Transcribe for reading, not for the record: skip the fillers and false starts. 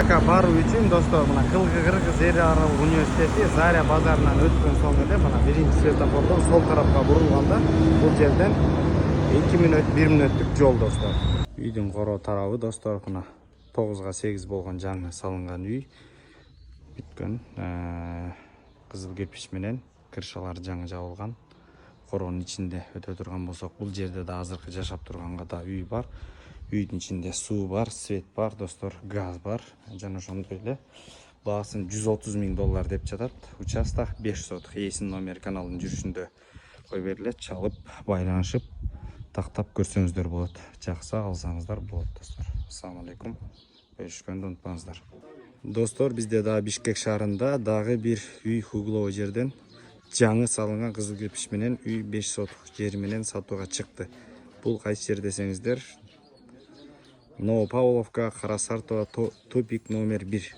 Баруу үчүн достор, мына Кыргыз эл аралык университети Заря базарынан өткөн соң эле мына биринчи светофордон сол тарапка бурулганда бул жерден 2 мүнөт 1 мүнөттүк жол достор. Үйдүн короо тарабы достор, мына 9га 8 болгон жаңы салынган үй. Бүткөн кызыл кирпич менен крышалар жаңы жабылган. Короонун ичинде өтө турган болсок, бул жерде да азыркы жашап турганга да үй бар. Үйдүн ичинде суу бар, свет бар достор, газ бар. Жана ошондой эле баасын $130,000 деп жатат. Участок 5 соток. Ээсинин номери каналдын жүрүшүндө кой берилет. Чалып, байланышып, тактап көрсөңүздөр болот. Жакса алсаңыздар болот достор. Ассаламу алейкум. Көрүшкөндү унутпаңыздар. Достор, бизде да Бишкек шаарында дагы бир үй угловой жерден жаңы салынган кызыл кирпич менен үй 5 соток жери менен сатууга чыкты. Бул кайсы жер десеңиздер, Новопавловка, Кара Сартова, Тупик номер 1.